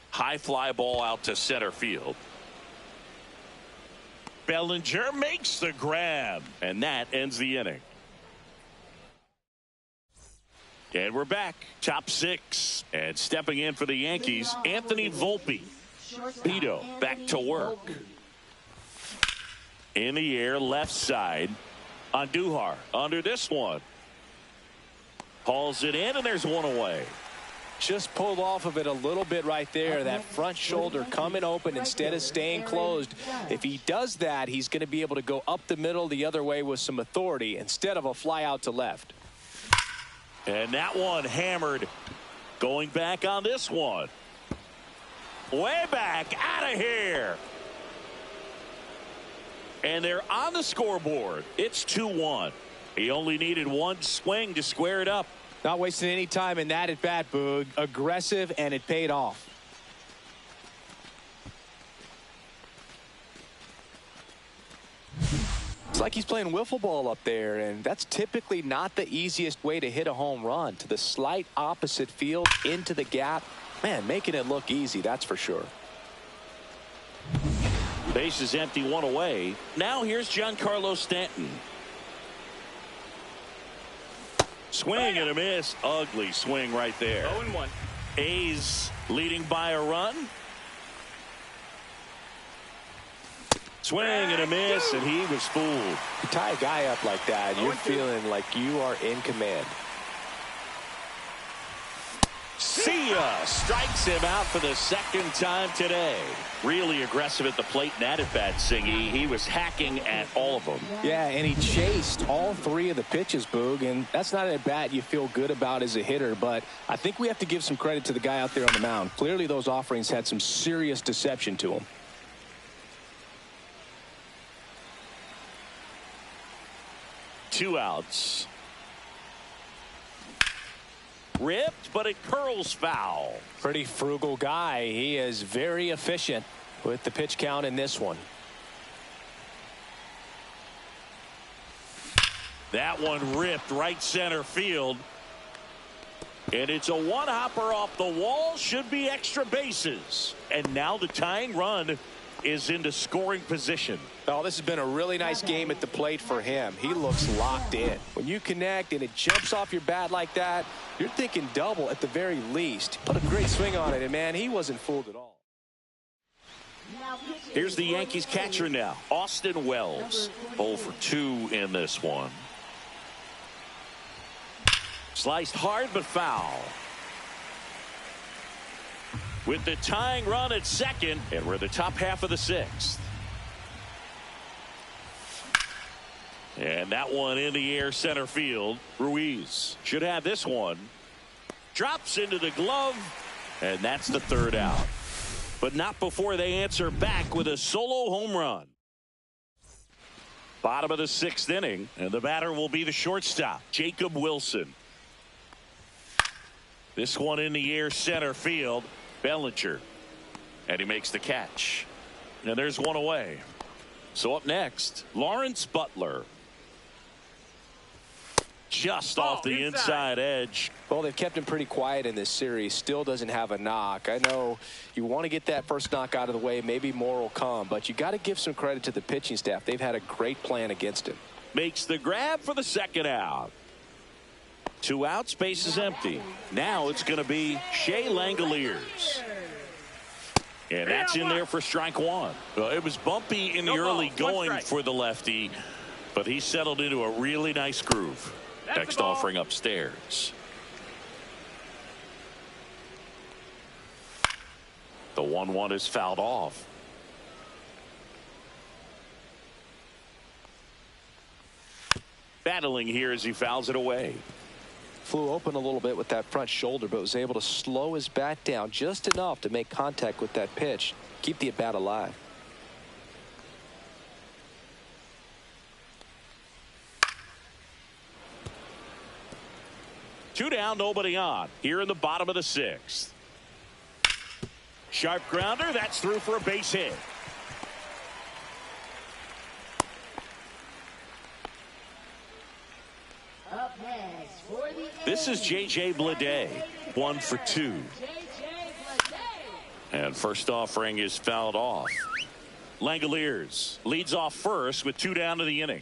High fly ball out to center field. Bellinger makes the grab, and that ends the inning. And we're back. Top 6. And stepping in for the Yankees, Anthony Volpe. Pito back to work. In the air, left side. Andujar under this one. Hauls it in, and there's one away. Just pulled off of it a little bit right there. That front shoulder coming open instead of staying closed. If he does that, he's going to be able to go up the middle the other way with some authority instead of a fly out to left. And that one hammered. Going back on this one. Way back, out of here. And they're on the scoreboard. It's 2-1. He only needed one swing to square it up. Not wasting any time in that at bat, Boog. Aggressive, and it paid off. It's like he's playing wiffle ball up there, and that's typically not the easiest way to hit a home run. To the slight opposite field, into the gap. Man, making it look easy, that's for sure. Base is empty, one away. Now here's Giancarlo Stanton. Swing and a miss. Ugly swing right there. 0-1. A's leading by a run. Swing and a miss, and he was fooled. You tie a guy up like that, you're feeling like you are in command. See ya! Strikes him out for the second time today. Really aggressive at the plate and at bat, Singy. He was hacking at all of them. Yeah, and he chased all 3 of the pitches, Boog, and that's not an at bat you feel good about as a hitter, but I think we have to give some credit to the guy out there on the mound. Clearly those offerings had some serious deception to him. Two outs. Ripped, but it curls foul. Pretty frugal guy. He is very efficient with the pitch count in this one. That one ripped right center field. And it's a one-hopper off the wall. Should be extra bases. And now the tying run is into scoring position. Oh, this has been a really nice game at the plate for him. He looks locked in. When you connect and it jumps off your bat like that, you're thinking double at the very least. Put a great swing on it, and man, he wasn't fooled at all. Here's the Yankees catcher now, Austin Wells. 0 for 2 in this one. Sliced hard but foul. With the tying run at second, and we're the top half of the sixth. And that one in the air center field. Ruiz should have this one. Drops into the glove, and that's the third out. But not before they answer back with a solo home run. Bottom of the sixth inning, and the batter will be the shortstop, Jacob Wilson. This one in the air center field. Bellinger, and he makes the catch. And there's one away. So up next, Lawrence Butler. Just off the inside edge. Well, they've kept him pretty quiet in this series. Still doesn't have a knock. I know you want to get that first knock out of the way. Maybe more will come, but you got to give some credit to the pitching staff. They've had a great plan against him. Makes the grab for the second out. 2 outs, base is empty. Now it's going to be Shea Langoliers. And that's in there for strike one. Well, it was bumpy in the early going for the lefty, but he settled into a really nice groove. Next offering upstairs. The 1-1 is fouled off. Battling here as he fouls it away. Flew open a little bit with that front shoulder, but was able to slow his bat down just enough to make contact with that pitch. Keep the at-bat alive. Two down, nobody on. Here in the bottom of the sixth. Sharp grounder. That's through for a base hit. Up next for the This is J.J. Bleday. 1 for 2. And first offering is fouled off. Langoliers leads off first with 2 down to the inning.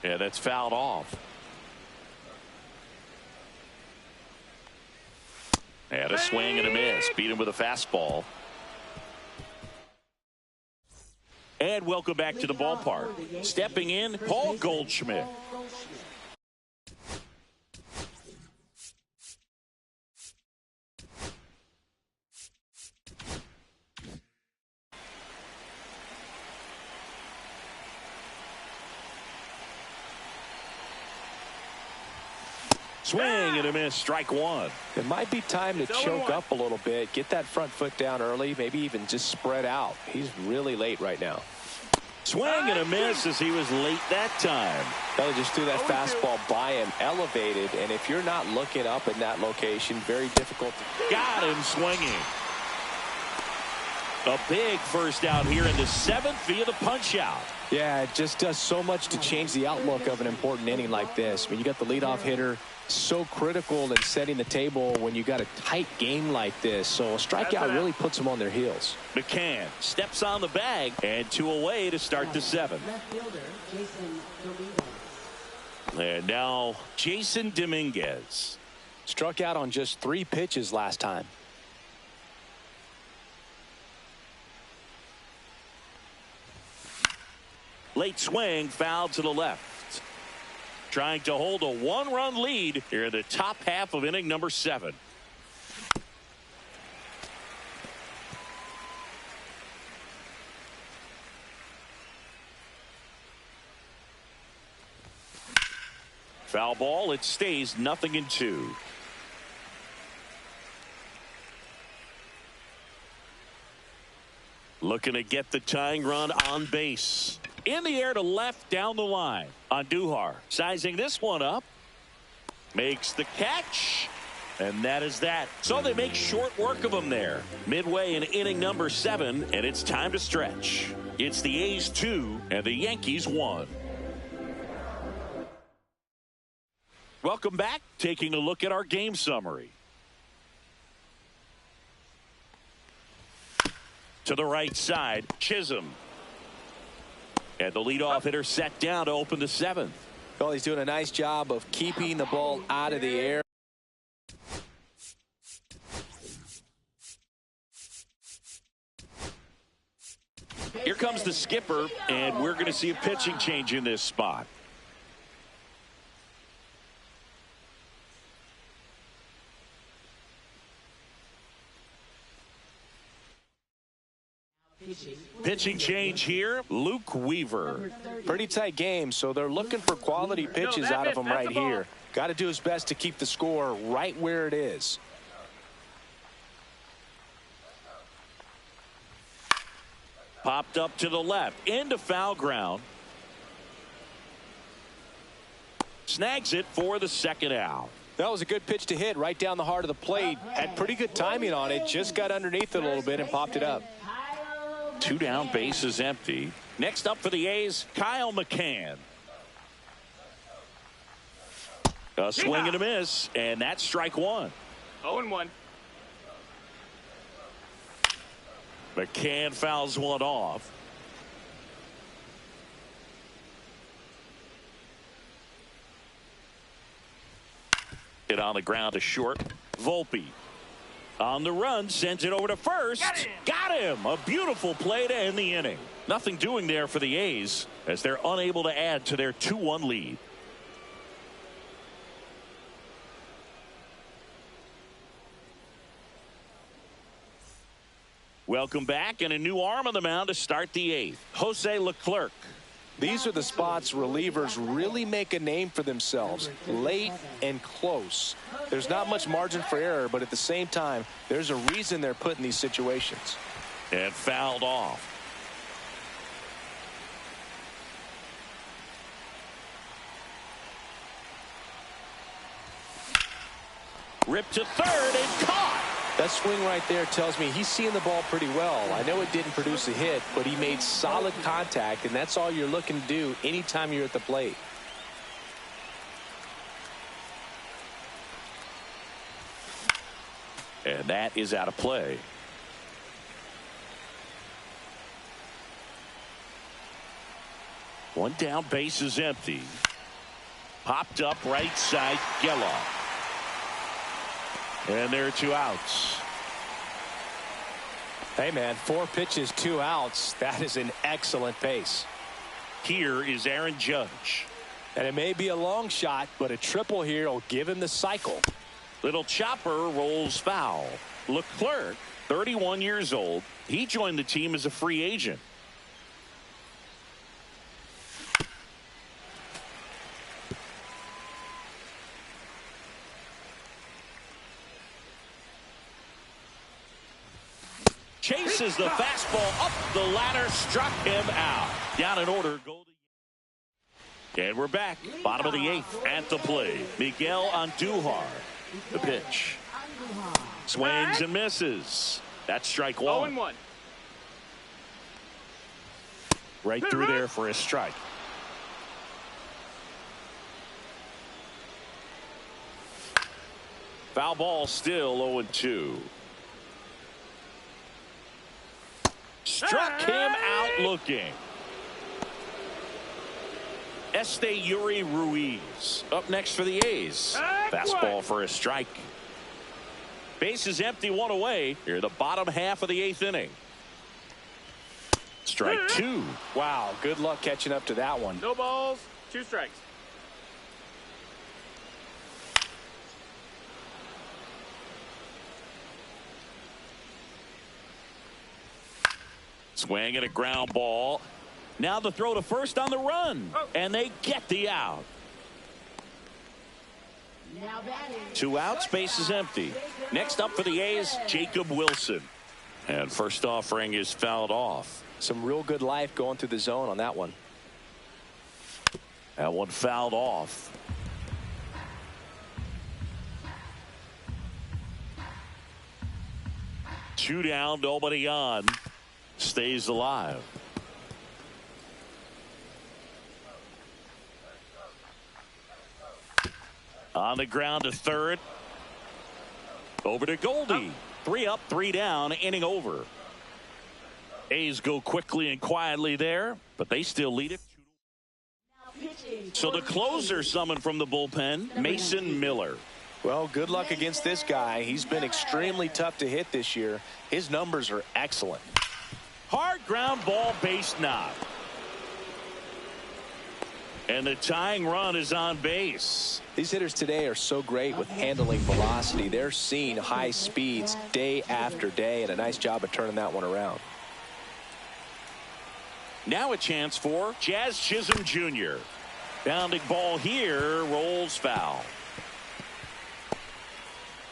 Yeah, that's fouled off. And a swing and a miss. Beat him with a fastball. And welcome back to the ballpark. Stepping in, Paul Goldschmidt. Swing and a miss, strike one. It might be time to choke up a little bit, get that front foot down early, maybe even just spread out. He's really late right now. Swing and a miss as he was late that time. Belly just threw that fastball by him, elevated, and if you're not looking up in that location, very difficult. Got him swinging. A big first out here in the 7th via the punch out. Yeah, it just does so much to change the outlook of an important inning like this. I mean, you got the leadoff hitter, so critical in setting the table when you got a tight game like this. So a strikeout really puts them on their heels. McCann steps on the bag, and 2 away to start the 7th. left fielder, Jason Dominguez. And now Jason Dominguez. Struck out on just 3 pitches last time. Late swing, foul to the left. Trying to hold a 1-run lead here in the top half of inning number 7. Foul ball, it stays 0-2. Looking to get the tying run on base. In the air to left down the line. Andujar sizing this one up. Makes the catch. And that is that. So they make short work of him there. Midway in inning number 7, and it's time to stretch. It's the A's 2 and the Yankees 1. Welcome back. Taking a look at our game summary. To the right side, Chisholm. And the leadoff hitter set down to open the 7th. Well, he's doing a nice job of keeping the ball out of the air. Here comes the skipper, and we're going to see a pitching change in this spot. Pitching change here, Luke Weaver. Number 30. Pretty tight game, so they're looking for quality pitches out of him that's right a ball. here. Got to do his best to keep the score right where it is. Popped up to the left, into foul ground. Snags it for the second out. That was a good pitch to hit right down the heart of the plate. Had pretty good timing on it. Just got underneath it a little bit and popped it up. 2 down, bases empty. Next up for the A's, Kyle McCann. A swing and a miss, and that's strike one. 0-1. McCann fouls one off. Hit on the ground to short. Volpe on the run, sends it over to first. Got him. A beautiful play to end the inning. Nothing doing there for the A's as they're unable to add to their 2-1 lead. Welcome back, and a new arm on the mound to start the 8th. Jose Leclerc. These are the spots relievers really make a name for themselves, late and close. There's not much margin for error, but at the same time, there's a reason they're put in these situations. And fouled off. Ripped to third and caught. That swing right there tells me he's seeing the ball pretty well. I know it didn't produce a hit, but he made solid contact, and that's all you're looking to do anytime you're at the plate. And that is out of play. One down, base is empty. Popped up right side, Geloff. And there are 2 outs. Hey, man, 4 pitches, 2 outs. That is an excellent pace. Here is Aaron Judge. And it may be a long shot, but a triple here will give him the cycle. Little chopper rolls foul. Leclerc, 31 years old. He joined the team as a free agent. Chases the fastball up the ladder, struck him out. Down in order, Goldie. And we're back. Bottom of the 8th at the plate. Miguel Andujar. The pitch. Swings and misses. That's strike one. 0-1. Right through there for a strike. Foul ball still 0-2. Struck him out looking. Esteury Ruiz up next for the A's. Fastball for a strike. Base is empty, 1 away. Here, the bottom half of the 8th inning. Strike 2. Wow, good luck catching up to that one. No balls, 2 strikes. Swing and a ground ball. Now the throw to first on the run. And they get the out. Now batting. 2 outs, base is empty. Next up for the A's, Jacob Wilson. And first offering is fouled off. Some real good life going through the zone on that one. That one fouled off. Two down, nobody on. Stays alive. On the ground to third. Over to Goldie. 3 up, 3 down, inning over. A's go quickly and quietly there, but they still lead it. So the closer summoned from the bullpen, Mason Miller. Well, good luck against this guy. He's been extremely tough to hit this year. His numbers are excellent. Hard ground ball, base knock. And the tying run is on base. These hitters today are so great with handling velocity. They're seeing high speeds day after day, and a nice job of turning that one around. Now a chance for Jazz Chisholm Jr. Bounding ball here, rolls foul.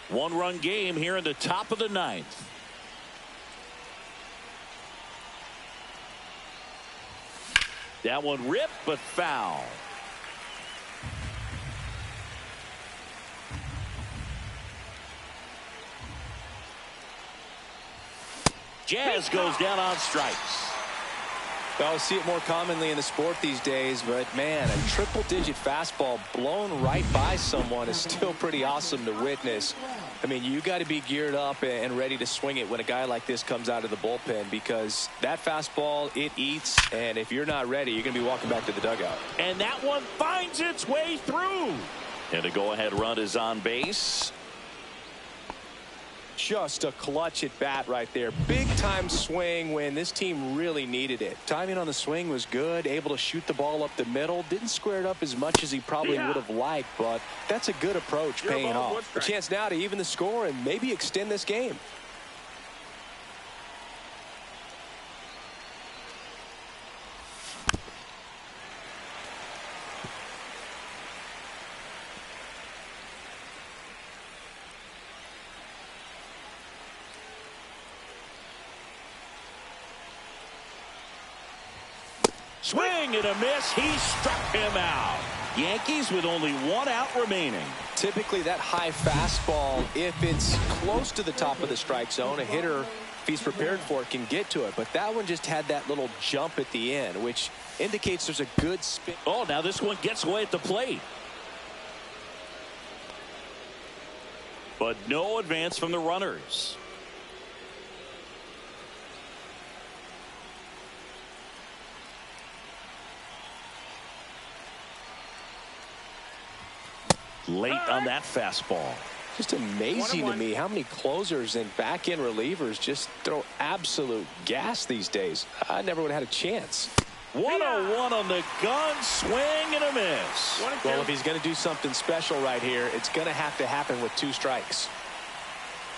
1-run game here in the top of the 9th. That one ripped, but foul. Jazz goes down on strikes. Well, I see it more commonly in the sport these days, but man, a triple-digit fastball blown right by someone is still pretty awesome to witness. I mean, you got to be geared up and ready to swing it when a guy like this comes out of the bullpen, because that fastball, it eats, and if you're not ready, you're going to be walking back to the dugout. And that one finds its way through. And a go-ahead run is on base. Just a clutch at bat right there. Big time swing when this team really needed it. Timing on the swing was good, able to shoot the ball up the middle. Didn't square it up as much as he probably would have liked, but that's a good approach, paying off. A chance now to even the score and maybe extend this game. Swing and a miss. He struck him out. Yankees with only 1 out remaining. Typically that high fastball, if it's close to the top of the strike zone, a hitter, if he's prepared for it, can get to it. But that one just had that little jump at the end, which indicates there's a good spin. Oh, now this one gets away at the plate. But no advance from the runners. Late on that fastball. Just amazing to me how many closers and back-end relievers just throw absolute gas these days. I never would have had a chance. 101 on the gun, swing and a miss. Well, if he's going to do something special right here, it's going to have to happen with 2 strikes.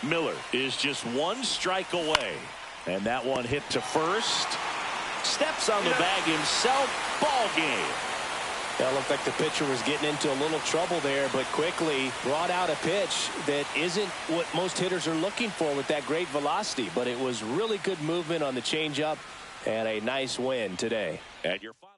Miller is just 1 strike away. And that one hit to first. Steps on the bag himself. Ball game. That looked like the pitcher was getting into a little trouble there, but quickly brought out a pitch that isn't what most hitters are looking for with that great velocity. But it was really good movement on the changeup and a nice win today. At your final.